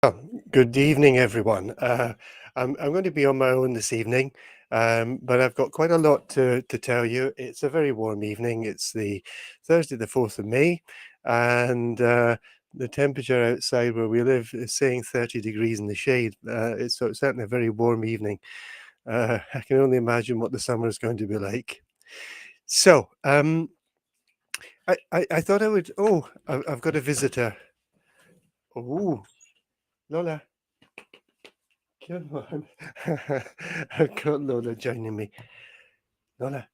Oh, good evening, everyone. I'm going to be on my own this evening, but I've got quite a lot to tell you. It's a very warm evening. It's the Thursday, the 4th of May, and the temperature outside where we live is saying 30 degrees in the shade. So it's certainly a very warm evening. I can only imagine what the summer is going to be like. So, I thought I would. Oh, I've got a visitor. Oh, Lola. Come on. I've got Lola joining me. Lola,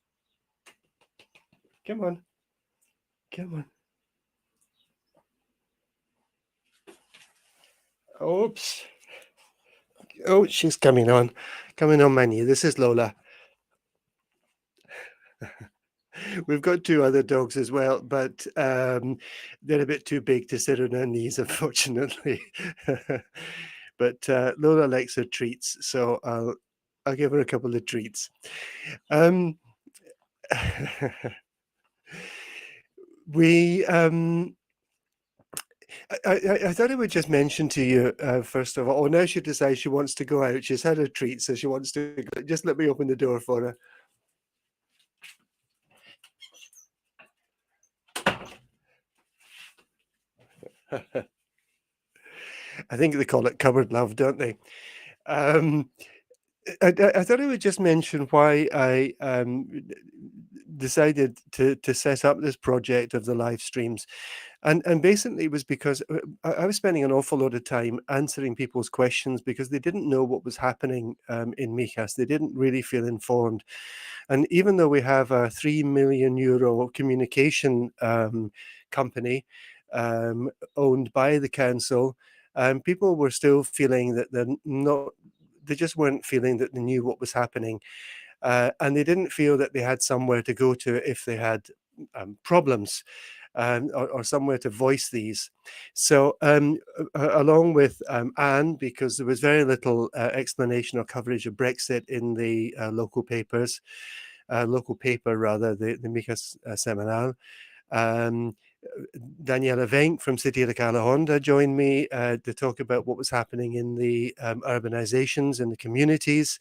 come on. Come on. Oops. Oh, she's coming on. Coming on my knee. This is Lola. We've got two other dogs as well, but they're a bit too big to sit on her knees, unfortunately. But Lola likes her treats, so I'll give her a couple of treats. Um, we I thought I would just mention to you, first of all, oh, now she decides she wants to go out. She's had her treat, so she wants to go. Just let me open the door for her. I think they call it cupboard love, don't they? Um, I thought I would just mention why I decided to set up this project of the live streams. And basically it was because I was spending an awful lot of time answering people's questions because they didn't know what was happening in Mijas. They didn't really feel informed. And even though we have a €3 million communication company owned by the council, people were still feeling that they just weren't feeling that they knew what was happening. And they didn't feel that they had somewhere to go to if they had problems, or somewhere to voice these. So, along with Anne, because there was very little explanation or coverage of Brexit in the local paper rather, the Mijas Semanal. Um, Daniela Venk from City of Calahonda joined me to talk about what was happening in the urbanizations in the communities.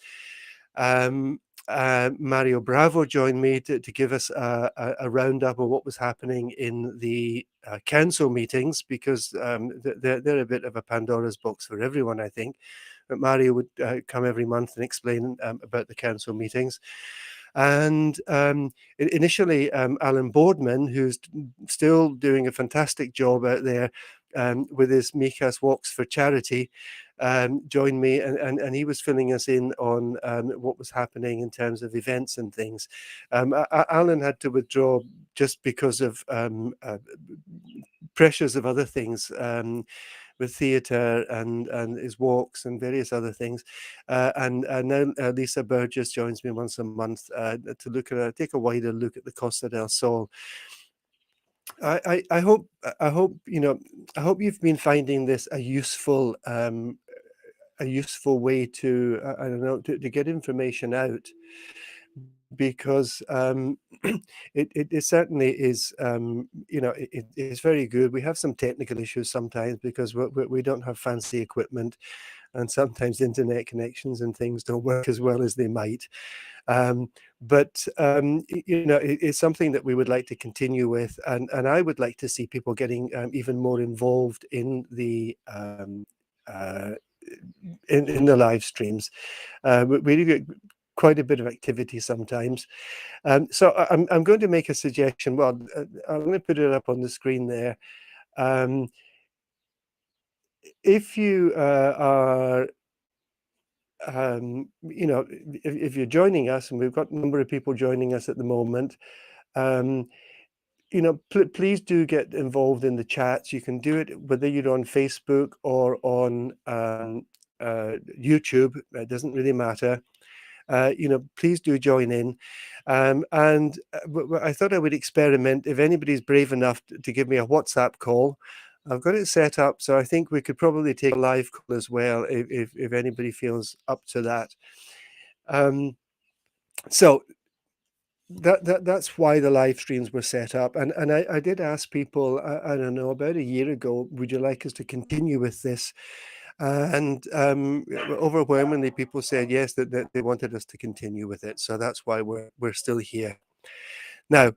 Um, Mario Bravo joined me to give us a roundup of what was happening in the council meetings because they're a bit of a Pandora's box for everyone, I think. But Mario would come every month and explain about the council meetings. And initially, Alan Boardman, who's still doing a fantastic job out there with his Mijas Walks for Charity, joined me, and he was filling us in on what was happening in terms of events and things. Alan had to withdraw just because of pressures of other things. With theatre and his walks and various other things, and now Lisa Burgess joins me once a month to take a wider look at the Costa del Sol. I hope I hope you've been finding this a useful way to I don't know to get information out because it certainly is it is very good. We have some technical issues sometimes because we don't have fancy equipment, and sometimes internet connections and things don't work as well as they might. But it's something that we would like to continue with, and I would like to see people getting even more involved in the uh, in the live streams. We do get quite a bit of activity sometimes. So I'm going to make a suggestion. Well, I'm going to put it up on the screen there. Um, if you are if you're joining us, and we've got a number of people joining us at the moment, um, please do get involved in the chats. You can do it whether you're on Facebook or on YouTube. It doesn't really matter. Please do join in. And I thought I would experiment. If anybody's brave enough to give me a WhatsApp call, I've got it set up, so I think we could probably take a live call as well if anybody feels up to that. So that's why the live streams were set up, and I did ask people, I don't know, about a year ago, would you like us to continue with this? And overwhelmingly, people said yes, that they wanted us to continue with it. So that's why we're still here. Now,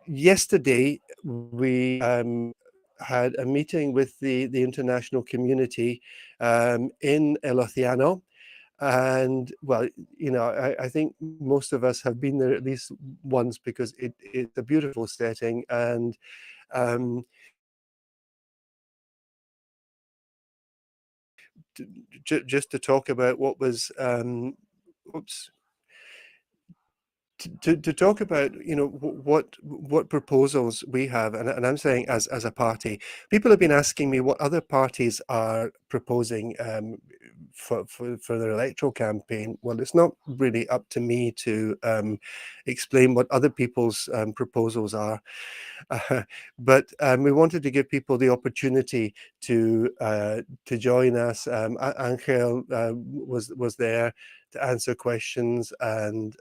yesterday we had a meeting with the international community in El Océano. And well, I think most of us have been there at least once because it's a beautiful setting. And um, just to talk about what was, oops, to talk about what proposals we have, and I'm saying as a party, people have been asking me what other parties are proposing for their electoral campaign. Well, it's not really up to me to explain what other people's proposals are. uh, but we wanted to give people the opportunity to join us. Angel was there to answer questions, and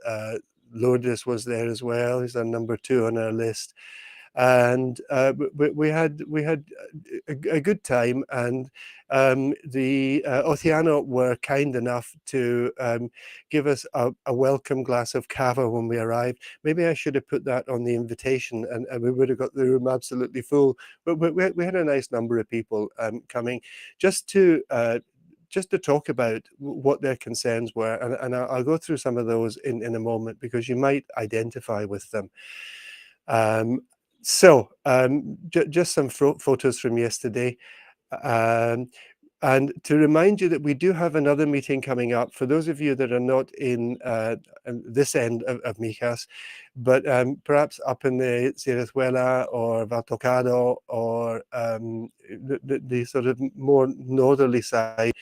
Lourdes was there as well. He's our number two on our list, and we had a good time. And the Oceano were kind enough to give us a welcome glass of cava when we arrived. Maybe I should have put that on the invitation, and we would have got the room absolutely full. But we had a nice number of people coming just to. Just to talk about what their concerns were, and I'll go through some of those in a moment because you might identify with them. Um, just some photos from yesterday. Um, and to remind you that we do have another meeting coming up for those of you that are not in this end of Mijas, but perhaps up in the Cerezuela or Valtocado or the sort of more northerly side.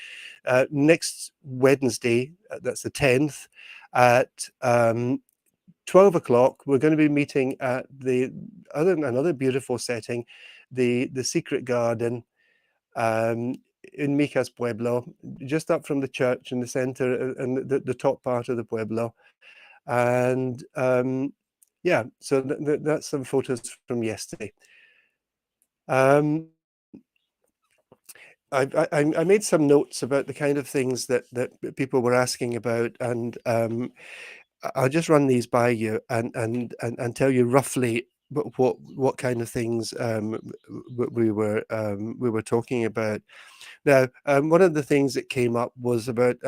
Next Wednesday, that's the 10th, at 12 o'clock, we're going to be meeting at another beautiful setting, the Secret Garden um, in Mijas Pueblo, just up from the church in the center and the top part of the Pueblo. And yeah, so that's some photos from yesterday. Um, I made some notes about the kind of things that people were asking about, and I'll just run these by you and tell you roughly what kind of things we were talking about. Now, one of the things that came up was about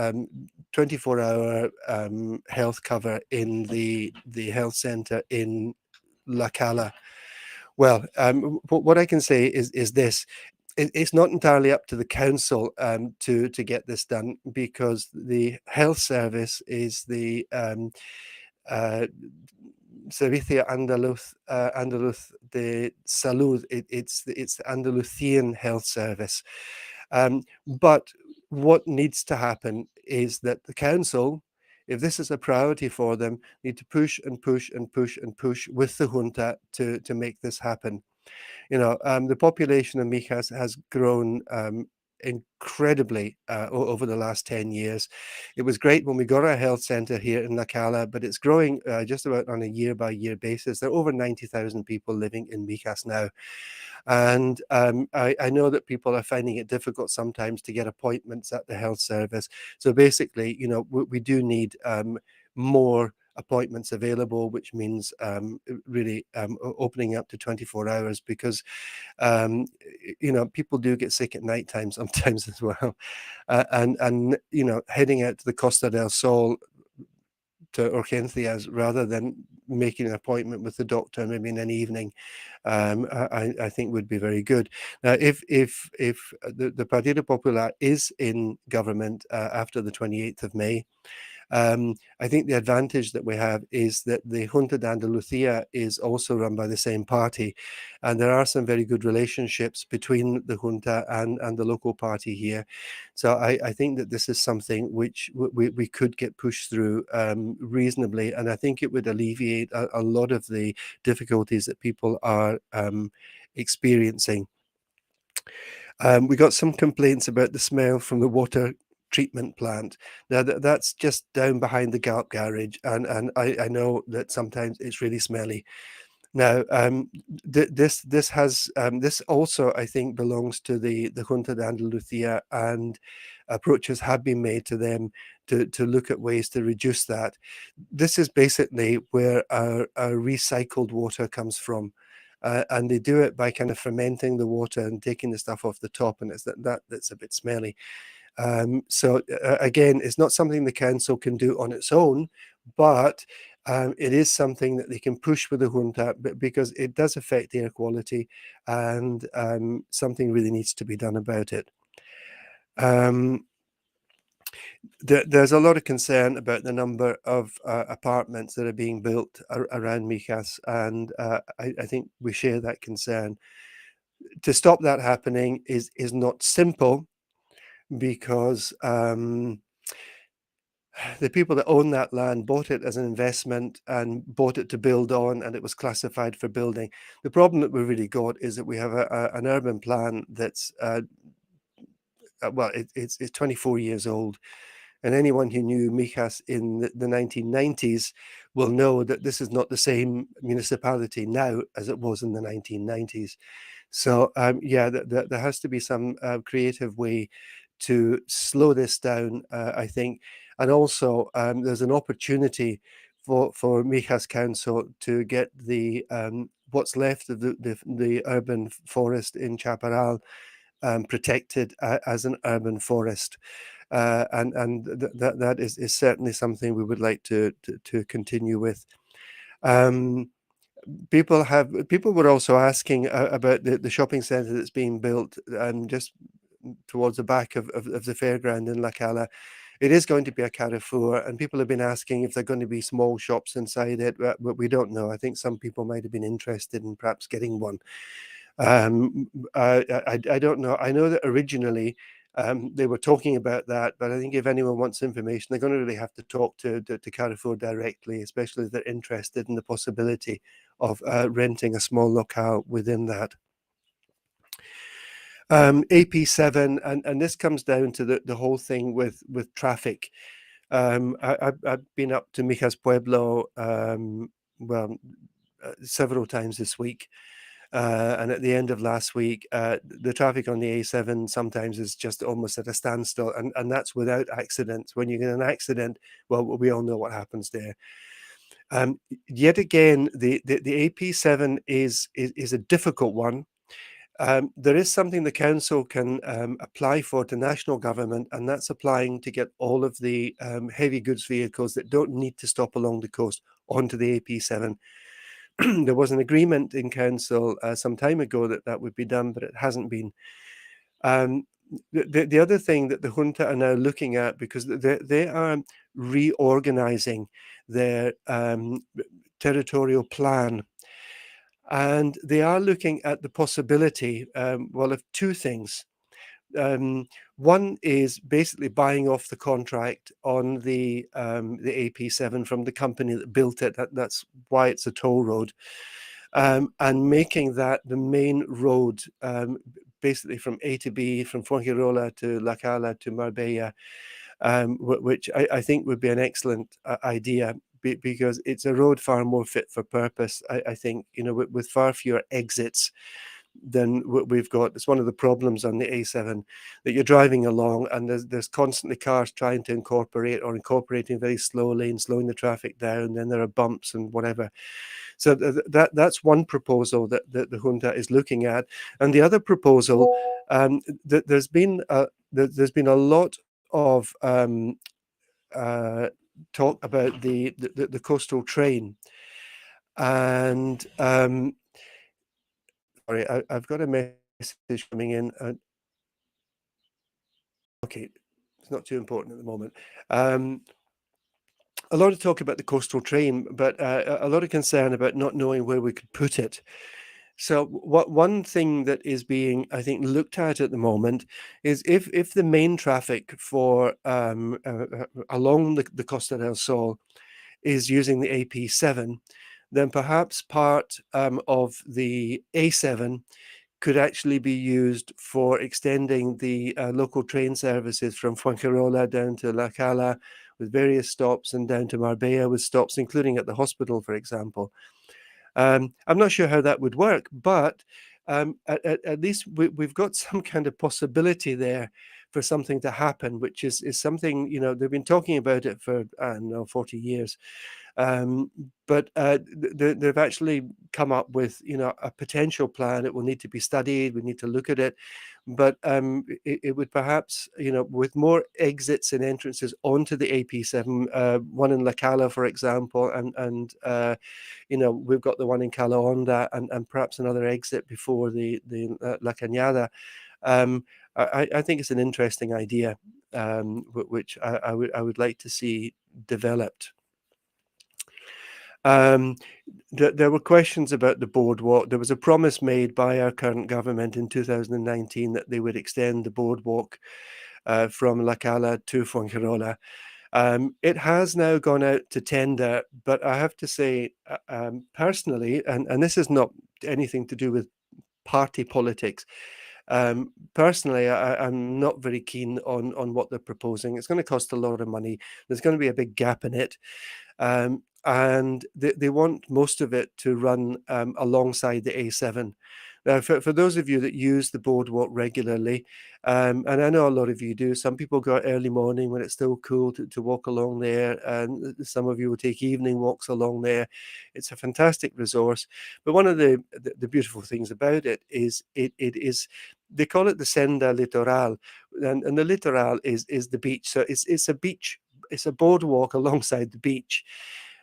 24-hour health cover in the health centre in La Cala. Well, what I can say is this: it's not entirely up to the council to get this done, because the health service is the uh, Servicio Andaluz de Salud. It's the Andalusian Health Service. But what needs to happen is that the council, if this is a priority for them, need to push and push and push and push with the junta to make this happen. The population of Mijas has grown incredibly over the last 10 years. It was great when we got our health center here in La Cala, but it's growing just about on a year by year basis. There are over 90,000 people living in Mijas now. And I know that people are finding it difficult sometimes to get appointments at the health service. So basically, we do need more appointments available, which means really opening up to 24 hours, because people do get sick at night time sometimes as well. And heading out to the Costa del Sol to Urgencias rather than making an appointment with the doctor maybe in an evening, I think would be very good. Now, if the Partido Popular is in government after the 28th of May, I think the advantage that we have is that the Junta de Andalucía is also run by the same party, and there are some very good relationships between the Junta and the local party here. So I think that this is something which we could get pushed through reasonably, and I think it would alleviate a lot of the difficulties that people are experiencing. We got some complaints about the smell from the water treatment plant. Now that's just down behind the garage, and I know that sometimes it's really smelly. Now, this also, I think, belongs to the Junta de Andalucía, and approaches have been made to them to look at ways to reduce that. This is basically where our recycled water comes from. And they do it by kind of fermenting the water and taking the stuff off the top, and it's that's a bit smelly. So again, it's not something the council can do on its own, but it is something that they can push with the junta, because it does affect air quality, and something really needs to be done about it. There's a lot of concern about the number of apartments that are being built around Mijas, and I think we share that concern. To stop that happening is not simple, because the people that own that land bought it as an investment and bought it to build on, and it was classified for building. The problem that we've really got is that we have an urban plan that's well, it's 24 years old, and anyone who knew Mijas in the 1990s will know that this is not the same municipality now as it was in the 1990s. So yeah, there has to be some creative way to slow this down, I think. And also, there's an opportunity for Mijas Council to get the what's left of the urban forest in Chaparral protected as an urban forest. That is certainly something we would like to continue with. Um, people were also asking about the shopping centre that's being built just towards the back of the fairground in La Cala. It is going to be a Carrefour, and people have been asking if there are going to be small shops inside it, but we don't know. I think some people might have been interested in perhaps getting one. I don't know. I know that originally they were talking about that, but I think if anyone wants information, they're going to really have to talk to Carrefour directly, especially if they're interested in the possibility of renting a small locale within that. AP7, and this comes down to the whole thing with traffic. I've been up to Mijas Pueblo, well, several times this week. And at the end of last week, the traffic on the A7 sometimes is just almost at a standstill, and that's without accidents. When you get an accident, well, we all know what happens there. Yet again, the AP7 is a difficult one. There is something the council can apply for to national government, and that's applying to get all of the heavy goods vehicles that don't need to stop along the coast onto the AP7. There was an agreement in council some time ago that that would be done, but it hasn't been. The other thing that the junta are now looking at, because they are reorganizing their territorial plan, and they are looking at the possibility, well, of two things. One is basically buying off the contract on the AP7 from the company that built it. That's why it's a toll road, and making that the main road, basically from A to B, from Fuengirola to La Cala to Marbella, which I think would be an excellent idea, because it's a road far more fit for purpose. I think, you know, with far fewer exits than what we've got. It's one of the problems on the A7, that you're driving along and there's constantly cars trying to incorporate, or incorporating very slowly and slowing the traffic down. Then there are bumps and whatever. So that's one proposal that the junta is looking at. And the other proposal, there's been a lot of talk about the coastal train, and sorry, I've got a message coming in. Okay, it's not too important at the moment. A lot of talk about the coastal train, but a lot of concern about not knowing where we could put it. So one thing that is being, I think, looked at the moment is if the main traffic for along the Costa del Sol is using the AP7, then perhaps part of the A7 could actually be used for extending the local train services from Fuengirola down to La Cala, with various stops, and down to Marbella with stops, including at the hospital, for example. I'm not sure how that would work, but at least we've got some kind of possibility there for something to happen, which is something, they've been talking about it for, I don't know, 40 years. Um, but they've actually come up with, a potential plan. It will need to be studied. We need to look at it. But it would perhaps, with more exits and entrances onto the AP7, one in La Cala, for example, and we've got the one in Cala Honda, and perhaps another exit before the La Cañada. I think it's an interesting idea, which I would like to see developed. Um, there were questions about the boardwalk. There was a promise made by our current government in 2019 that they would extend the boardwalk from La Cala to Fuengirola. It has now gone out to tender, but I have to say, personally, and this is not anything to do with party politics. Personally, I'm not very keen on what they're proposing. It's going to cost a lot of money. There's going to be a big gap in it. And they want most of it to run alongside the A7. Now, for those of you that use the boardwalk regularly, and I know a lot of you do, some people go out early morning when it's still cool to walk along there, and some of you will take evening walks along there. It's a fantastic resource. But one of the beautiful things about it is it is, they call it the Senda Litoral, and the Litoral is the beach. So it's a beach, it's a boardwalk alongside the beach.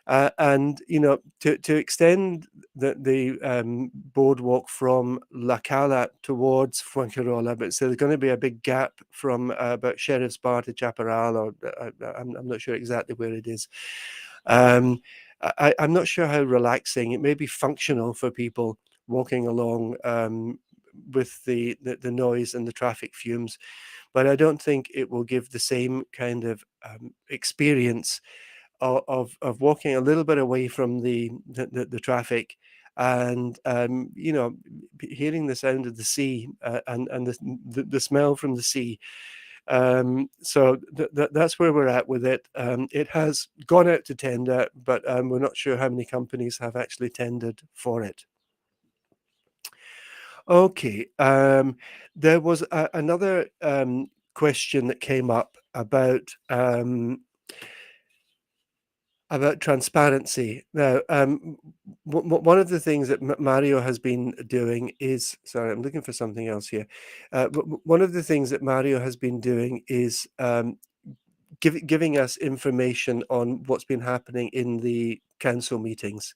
And to extend the boardwalk from La Cala towards Fuengirola, but so there's going to be a big gap from about Sheriff's Bar to Chaparral, or I'm not sure exactly where it is. I'm not sure how relaxing it may be, functional for people walking along with the noise and the traffic fumes, but I don't think it will give the same kind of experience of walking a little bit away from the traffic, and hearing the sound of the sea, and the smell from the sea. So that's where we're at with it. It has gone out to tender, but we're not sure how many companies have actually tendered for it. Okay. There was another question that came up about transparency. Now, one of the things that Mario has been doing is, sorry, I'm looking for something else here. One of the things that Mario has been doing is giving us information on what's been happening in the council meetings.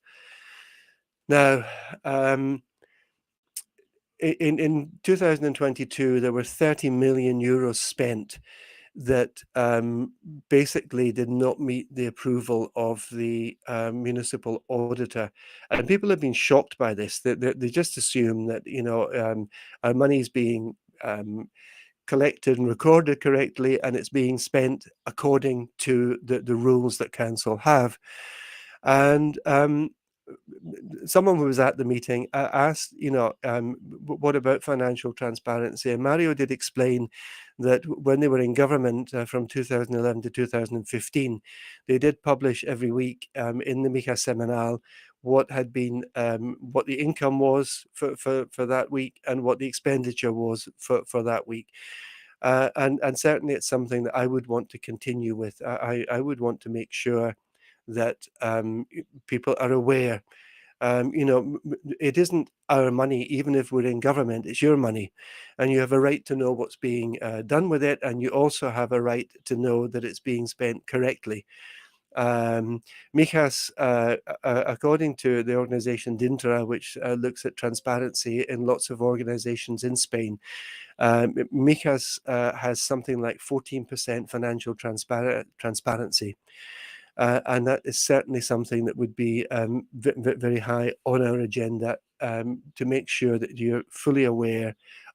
Now, in 2022, there were 30 million euros spent that basically did not meet the approval of the municipal auditor. And people have been shocked by this. They just assume that, our money is being collected and recorded correctly, and it's being spent according to the rules that council have. And someone who was at the meeting asked, what about financial transparency? And Mario did explain that when they were in government from 2011 to 2015, they did publish every week in the Mijas Semanal what had been, what the income was for that week, and what the expenditure was for that week. And certainly it's something that I would want to continue with. I would want to make sure that people are aware. It isn't our money, even if we're in government, it's your money. And you have a right to know what's being done with it. And you also have a right to know that it's being spent correctly. Mijas, according to the organization Dintra, which looks at transparency in lots of organizations in Spain, Mijas has something like 14% financial transparency. And that is certainly something that would be very high on our agenda, to make sure that you're fully aware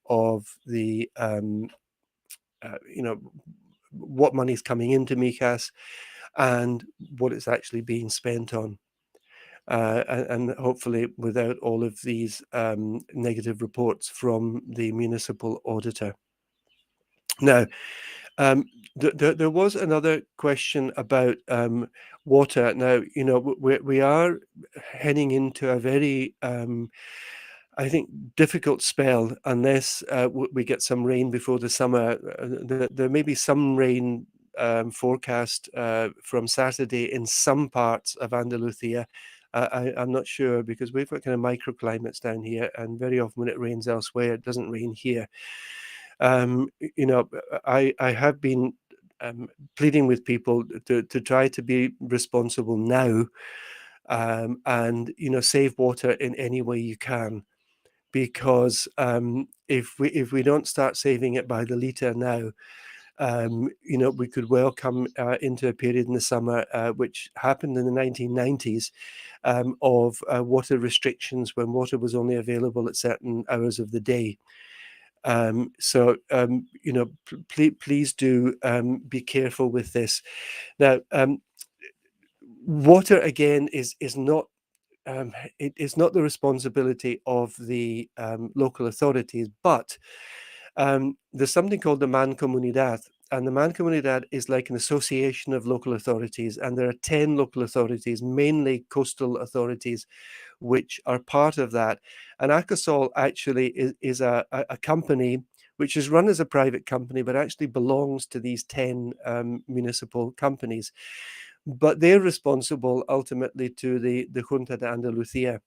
of the, what money is coming into Mijas and what it's actually being spent on. And hopefully without all of these negative reports from the municipal auditor. Now, Um, there was another question about water. Now, we are heading into a very, I think, difficult spell unless we get some rain before the summer. There may be some rain forecast from Saturday in some parts of Andalusia. I'm not sure because we've got kind of microclimates down here, and very often when it rains elsewhere, it doesn't rain here. I have been pleading with people to try to be responsible now, and save water in any way you can, because if we don't start saving it by the litre now, we could well come into a period in the summer, which happened in the 1990s, of water restrictions when water was only available at certain hours of the day. Please do be careful with this. Now, water again is not it is not the responsibility of the local authorities, but there's something called the Mancomunidad, and the Mancomunidad is like an association of local authorities, and there are 10 local authorities, mainly coastal authorities, which are part of that. And Akasol actually is a company which is run as a private company, but actually belongs to these 10 municipal companies. But they're responsible ultimately to the Junta de Andalucía.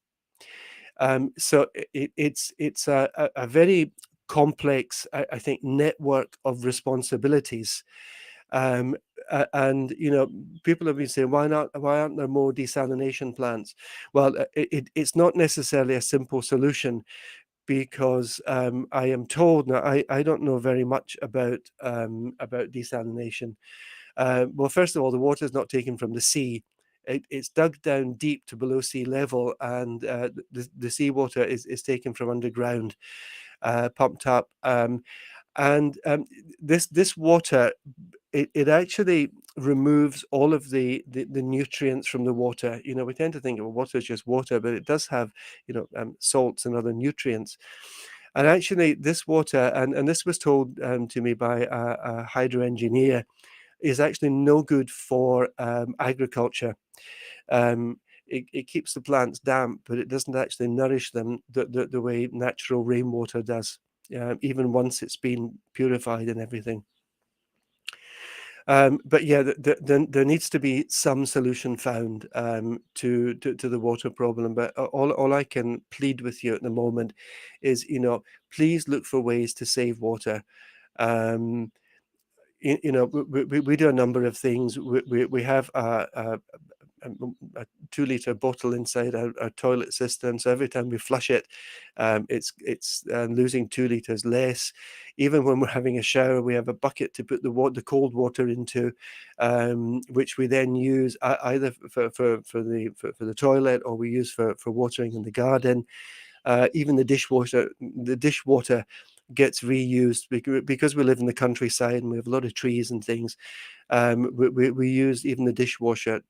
So it's a very complex, I think, network of responsibilities. Um, and people have been saying, why aren't there more desalination plants? Well, it's not necessarily a simple solution, because I am told now, I don't know very much about desalination. Well, first of all, the water is not taken from the sea. It's dug down deep to below sea level, and the seawater is taken from underground, pumped up. And this water, it actually removes all of the nutrients from the water. We tend to think, well, water is just water, but it does have, salts and other nutrients. And actually, this water, and this was told to me by a hydro engineer, is actually no good for agriculture. It keeps the plants damp, but it doesn't actually nourish them the way natural rainwater does, even once it's been purified and everything. But yeah, there needs to be some solution found to the water problem. But all I can plead with you at the moment is, please look for ways to save water. Um, we do a number of things. We have a 2 liter bottle inside our toilet system. So every time we flush it, it's losing 2 liters less. Even when we're having a shower, we have a bucket to put the cold water into, which we then use either for the toilet, or we use for watering in the garden. Even the dishwater gets reused, because we live in the countryside and we have a lot of trees and things. We use even the dishwater.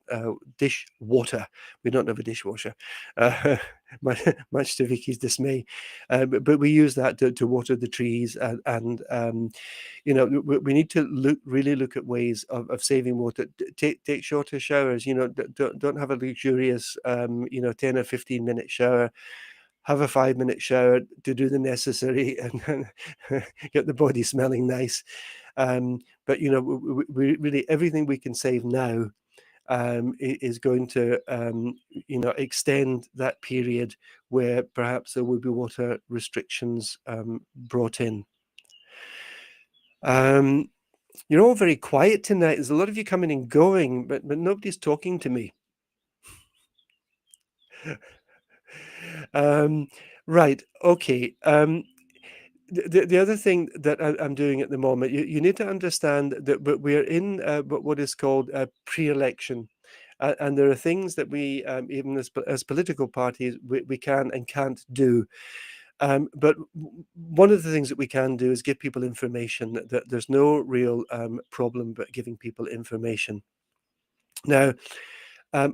We don't have a dishwasher, uh, much to Vicky's dismay. But we use that to water the trees, and we need to really look at ways of saving water. Take shorter showers. Don't have a luxurious 10 or 15-minute shower. Have a 5-minute shower to do the necessary, and get the body smelling nice. But we really, everything we can save now is going to extend that period where perhaps there will be water restrictions brought in. You're all very quiet tonight. There's a lot of you coming and going, but nobody's talking to me. Right. Okay. The other thing that I'm doing at the moment, you need to understand that we're in what is called a pre-election, and there are things that we, even as political parties, we can and can't do. But one of the things that we can do is give people information. That there's no real problem but giving people information. Now,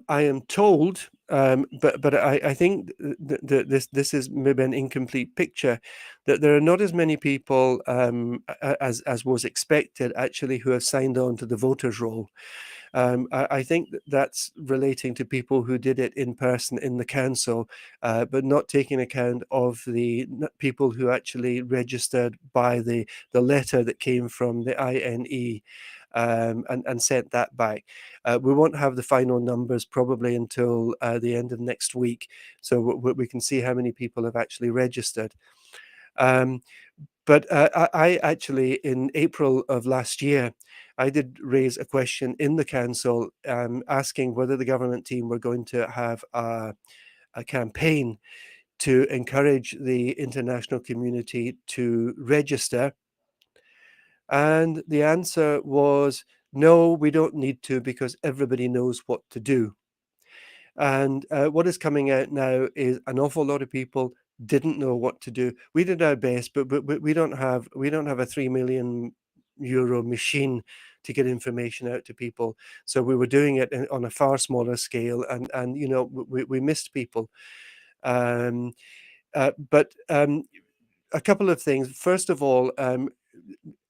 I am told, but I think this is maybe an incomplete picture, that there are not as many people as was expected actually who have signed on to the voters' roll. I think that's relating to people who did it in person in the council, but not taking account of the people who actually registered by the letter that came from the INE. And sent that back. We won't have the final numbers probably until the end of next week, so we can see how many people have actually registered. But I actually, in April of last year, I did raise a question in the council asking whether the government team were going to have a campaign to encourage the international community to register. And the answer was, no, we don't need to because everybody knows what to do. And what is coming out now is an awful lot of people didn't know what to do. We did our best, but we don't have a 3 million euro machine to get information out to people. So we were doing it on a far smaller scale, and we missed people. Um, but a couple of things. First of all,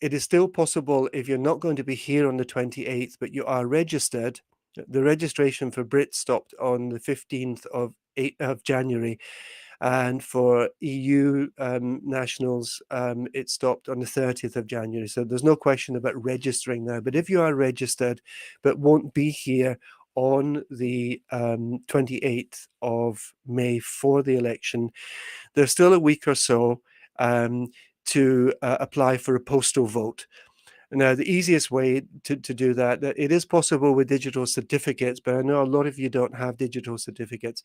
it is still possible if you're not going to be here on the 28th, but you are registered. The registration for Brits stopped on the 15th of January, and for EU nationals, it stopped on the 30th of January. So there's no question about registering now. But if you are registered but won't be here on the 28th of May for the election, there's still a week or so to apply for a postal vote. Now, the easiest way to do that, it is possible with digital certificates, but I know a lot of you don't have digital certificates.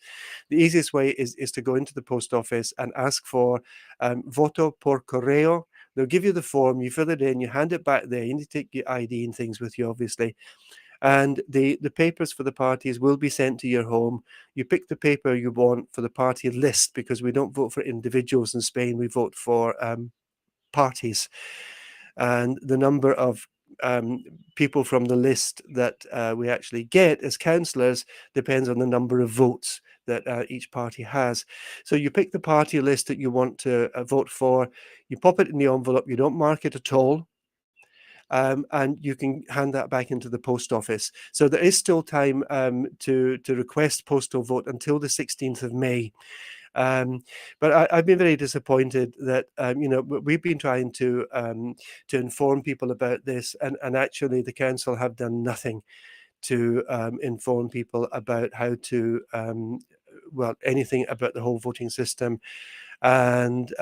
The easiest way is to go into the post office and ask for voto por correo. They'll give you the form, you fill it in, you hand it back there. You need to take your ID and things with you, obviously. And the papers for the parties will be sent to your home. You pick the paper you want for the party list, because we don't vote for individuals in Spain, we vote for parties. And the number of people from the list that we actually get as councillors depends on the number of votes that each party has. So you pick the party list that you want to vote for, you pop it in the envelope, you don't mark it at all, and you can hand that back into the post office. So there is still time to request postal vote until the 16th of May. But I've been very disappointed that we've been trying to inform people about this, and actually the council have done nothing to inform people about how to anything about the whole voting system. And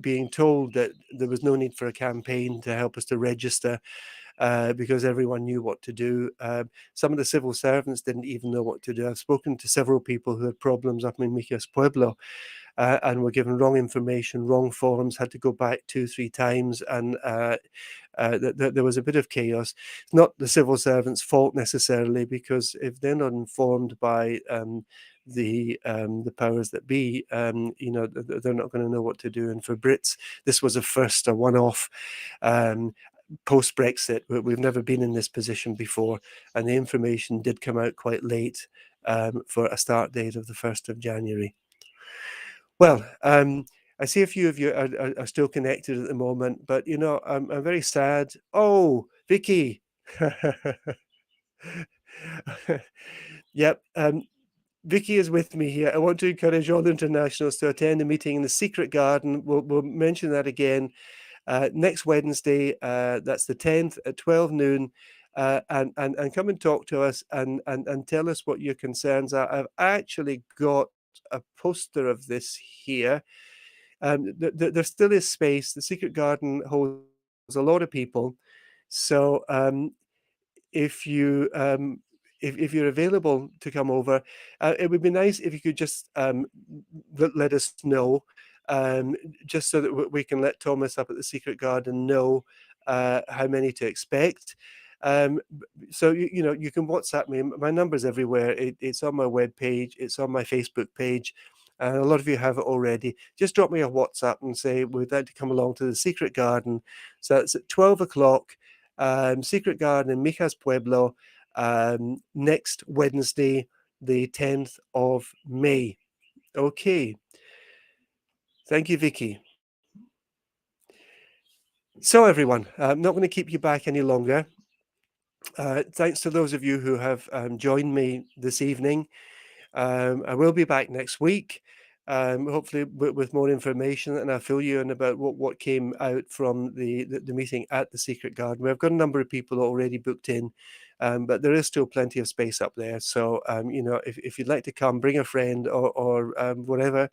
being told that there was no need for a campaign to help us to register because everyone knew what to do. Some of the civil servants didn't even know what to do. I've spoken to several people who had problems up in Mijas Pueblo and were given wrong information, wrong forms, had to go back 2-3 times, and there was a bit of chaos. It's not the civil servants' fault necessarily, because if they're not informed by the powers that be, they're not going to know what to do. And for Brits, this was a one-off. Post-Brexit, we've never been in this position before, and the information did come out quite late for a start date of the 1st of January. Well, I see a few of you are still connected at the moment, but I'm very sad. Oh, Vicky. Yep. Vicky is with me here. I want to encourage all internationals to attend a meeting in the Secret Garden. We'll mention that again next Wednesday. That's the 10th at 12 noon. And come and talk to us and tell us what your concerns are. I've actually got a poster of this here. There still is space. The Secret Garden holds a lot of people. So if you if you're available to come over, it would be nice if you could just let us know, just so that we can let Thomas up at the Secret Garden know how many to expect. So you can WhatsApp me. My number's everywhere. It's on my webpage. It's on my Facebook page. And a lot of you have it already. Just drop me a WhatsApp and say we'd like to come along to the Secret Garden. So it's at 12 o'clock. Secret Garden in Mijas Pueblo. next Wednesday, the 10th of May. Okay. Thank you, Vicky. So, everyone, I'm not going to keep you back any longer. Thanks to those of you who have joined me this evening. I will be back next week, hopefully with more information, and I'll fill you in about what came out from the meeting at the Secret Garden. We've got a number of people already booked in, but there is still plenty of space up there. So, if you'd like to come, bring a friend or whatever,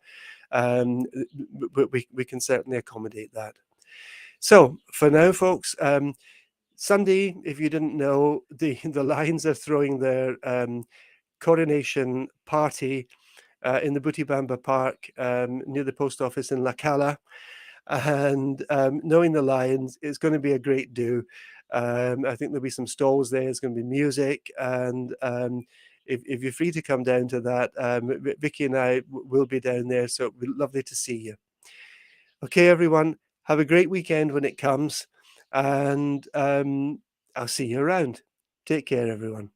we can certainly accommodate that. So for now, folks, Sunday, if you didn't know, the Lions are throwing their coronation party in the Butibamba Park near the post office in La Cala. And knowing the Lions, it's going to be a great do. I think there'll be some stalls there. It's going to be music. And if you're free to come down to that, Vicky and I will be down there. So it'll be lovely to see you. Okay, everyone, have a great weekend when it comes. And I'll see you around. Take care, everyone.